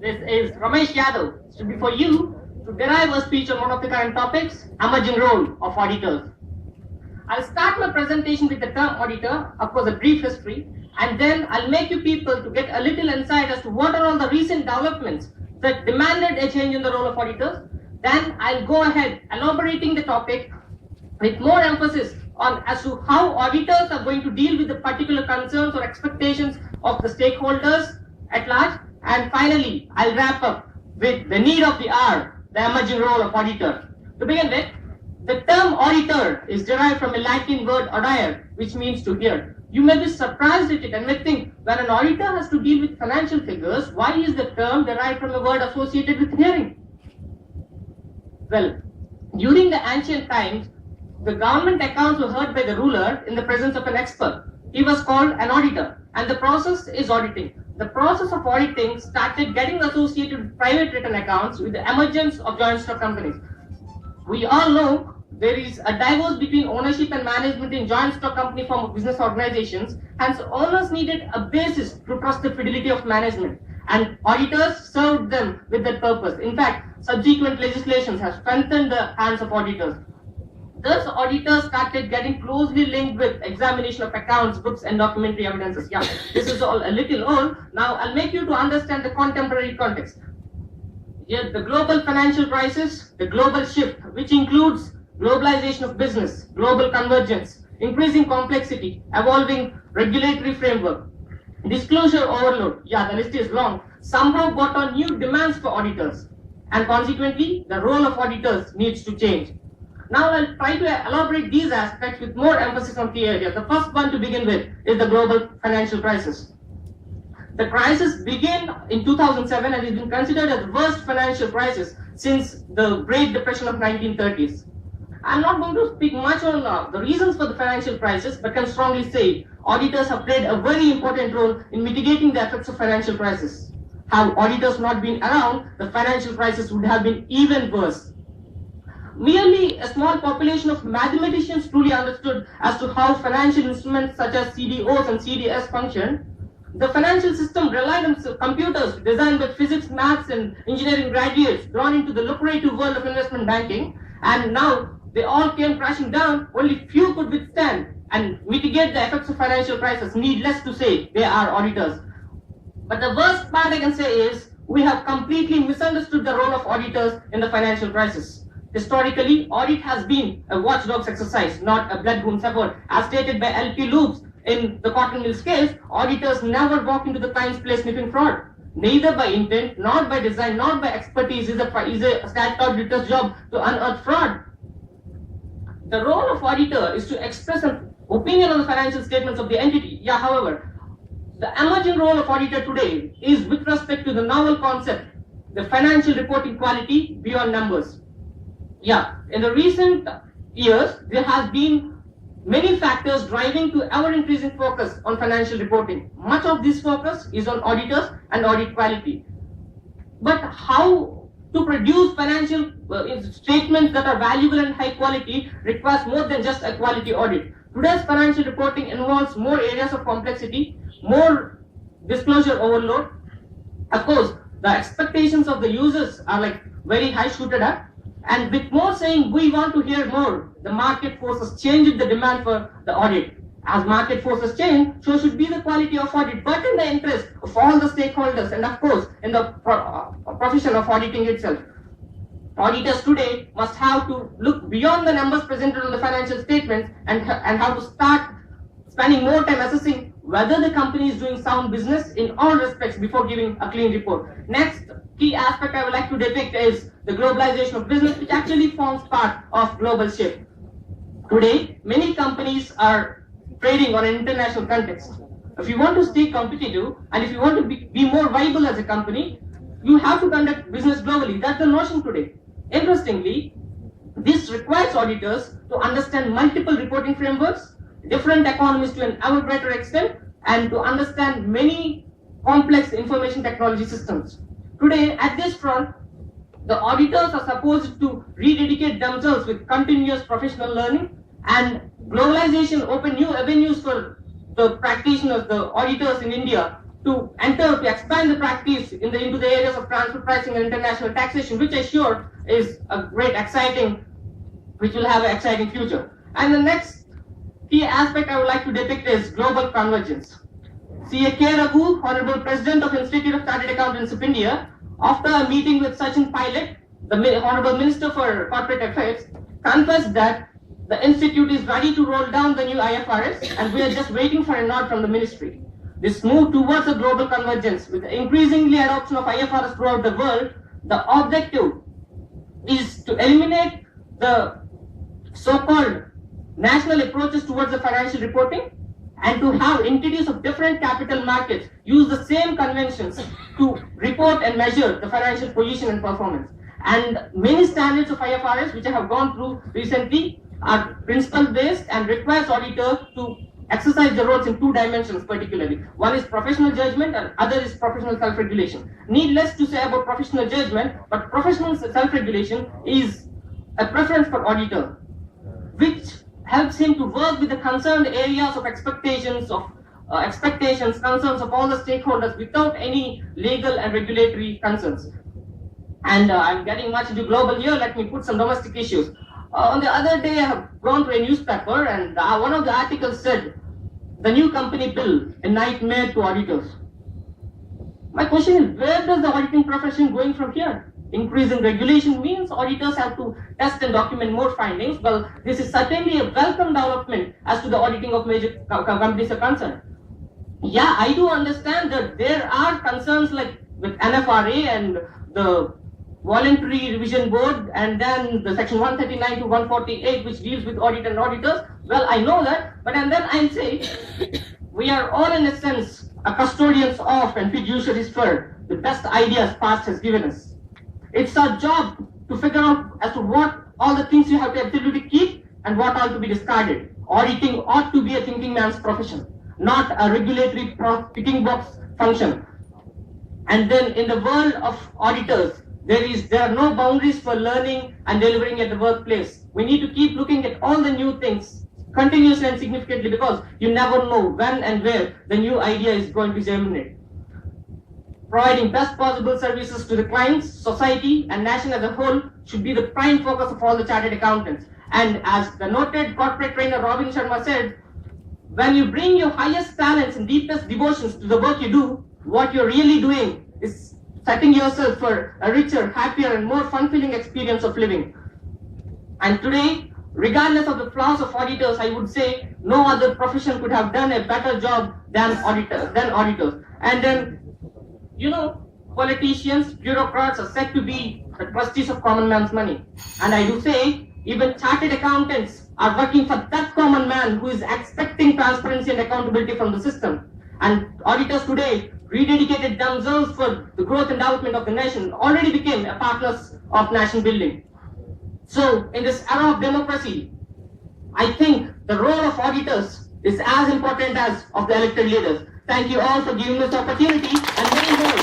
This is Ramesh Yadav. It should be for you to derive a speech on one of the current topics, emerging role of auditors. I'll start my presentation with the term auditor, of course a brief history, and then I'll make you people to get a little insight as to what are all the recent developments that demanded a change in the role of auditors. Then I'll go ahead elaborating the topic with more emphasis on as to how auditors are going to deal with the particular concerns or expectations of the stakeholders at large. And finally, I'll wrap up with the need of the hour, the emerging role of auditor. To begin with, the term auditor is derived from a Latin word audire, which means to hear. You may be surprised at it and may think, when an auditor has to deal with financial figures, why is the term derived from a word associated with hearing? Well, during the ancient times, the government accounts were heard by the ruler in the presence of an expert. He was called an auditor, and the process is auditing. The process of auditing started getting associated with private written accounts with the emergence of joint stock companies. We all know there is a divorce between ownership and management in joint stock company form of business organizations, hence owners needed a basis to trust the fidelity of management, and auditors served them with that purpose. In fact, subsequent legislations have strengthened the hands of auditors. Thus, auditors started getting closely linked with examination of accounts, books, and documentary evidences. Yeah, this is all a little old. Now, I'll make you to understand the contemporary context. Yet, the global financial crisis, the global shift, which includes globalization of business, global convergence, increasing complexity, evolving regulatory framework, disclosure overload, yeah, the list is long, somehow brought on new demands for auditors. And consequently, the role of auditors needs to change. Now I'll try to elaborate these aspects with more emphasis on key areas. The first one to begin with is the global financial crisis. The crisis began in 2007 and has been considered as the worst financial crisis since the Great Depression of 1930s. I'm not going to speak much on the reasons for the financial crisis, but can strongly say auditors have played a very important role in mitigating the effects of financial crisis. Had auditors not been around, the financial crisis would have been even worse. Merely a small population of mathematicians truly understood as to how financial instruments such as CDOs and CDS function. The financial system relied on computers designed by physics, maths, and engineering graduates drawn into the lucrative world of investment banking, and now they all came crashing down. Only few could withstand and mitigate the effects of financial crisis. Needless to say, they are auditors. But the worst part I can say is we have completely misunderstood the role of auditors in the financial crisis. Historically, audit has been a watchdog's exercise, not a bloodhound's effort. As stated by L.P. Loops in the Cotton Mills case, auditors never walk into the client's place sniffing fraud. Neither by intent, nor by design, nor by expertise is a statutory auditor's job to unearth fraud. The role of auditor is to express an opinion on the financial statements of the entity. Yeah, however, the emerging role of auditor today is with respect to the novel concept, the financial reporting quality beyond numbers. Yeah, in the recent years, there has been many factors driving to ever-increasing focus on financial reporting. Much of this focus is on auditors and audit quality. But how to produce financial statements that are valuable and high quality requires more than just a quality audit. Today's financial reporting involves more areas of complexity, more disclosure overload. Of course, the expectations of the users are like very high shooted up. And with more saying, we want to hear more, the market forces changed the demand for the audit. As market forces change, so should be the quality of audit, but in the interest of all the stakeholders and of course in the profession of auditing itself. Auditors today must have to look beyond the numbers presented on the financial statements and have to start spending more time assessing whether the company is doing sound business in all respects before giving a clean report. Next key aspect I would like to depict is the globalization of business, which actually forms part of global shift. Today, many companies are trading on an international context. If you want to stay competitive and if you want to be more viable as a company, you have to conduct business globally. That's the notion today. Interestingly, this requires auditors to understand multiple reporting frameworks, different economies to an ever greater extent, and to understand many complex information technology systems. Today, at this front, the auditors are supposed to rededicate themselves with continuous professional learning, and globalization opened new avenues for the practitioners, the auditors in India, to expand the practice into the areas of transfer pricing and international taxation, which I'm sure is a great exciting, which will have an exciting future. And the next key aspect I would like to depict is global convergence. C.A.K. Raghu, Honorable President of Institute of Chartered Accountants of India, after a meeting with Sachin Pilot, the Honorable Minister for Corporate Affairs, confessed that the Institute is ready to roll down the new IFRS and we are just waiting for a nod from the Ministry. This move towards a global convergence with the increasingly adoption of IFRS throughout the world, the objective is to eliminate the so-called national approaches towards the financial reporting and to have entities of different capital markets use the same conventions to report and measure the financial position and performance. And many standards of IFRS which I have gone through recently are principle-based and requires auditors to exercise their roles in two dimensions particularly. One is professional judgment and other is professional self-regulation. Needless to say about professional judgment, but professional self-regulation is a preference for auditor, which helps him to work with the concerned areas of concerns of all the stakeholders without any legal and regulatory concerns. And I'm getting much into global here, let me put some domestic issues. On the other day, I have gone through a newspaper and one of the articles said, the new company bill, a nightmare to auditors. My question is, where does the auditing profession going from here? Increasing regulation means auditors have to test and document more findings. Well, this is certainly a welcome development as to the auditing of major companies are concerned. Yeah, I do understand that there are concerns like with NFRA and the Voluntary Revision Board and then the section 139 to 148 which deals with audit and auditors. Well, I know that, but and then I'm saying we are all in a sense a custodians of and fiduciaries for the best ideas past has given us. It's our job to figure out as to what all the things you have to absolutely keep and what are to be discarded. Auditing ought to be a thinking man's profession, not a regulatory ticking box function. And then in the world of auditors, there are no boundaries for learning and delivering at the workplace. We need to keep looking at all the new things continuously and significantly because you never know when and where the new idea is going to germinate. Providing best possible services to the clients, society, and nation as a whole should be the prime focus of all the chartered accountants. And as the noted corporate trainer Robin Sharma said, when you bring your highest talents and deepest devotions to the work you do, what you're really doing is setting yourself for a richer, happier, and more fun-filling experience of living. And today, regardless of the flaws of auditors, I would say no other profession could have done a better job than auditors. And then, you know, politicians, bureaucrats are said to be the trustees of common man's money. And I do say, even chartered accountants are working for that common man who is expecting transparency and accountability from the system. And auditors today rededicated themselves for the growth and development of the nation, already became a partners of nation building. So in this era of democracy, I think the role of auditors is as important as of the elected leaders. Thank you all for giving this opportunity and many more.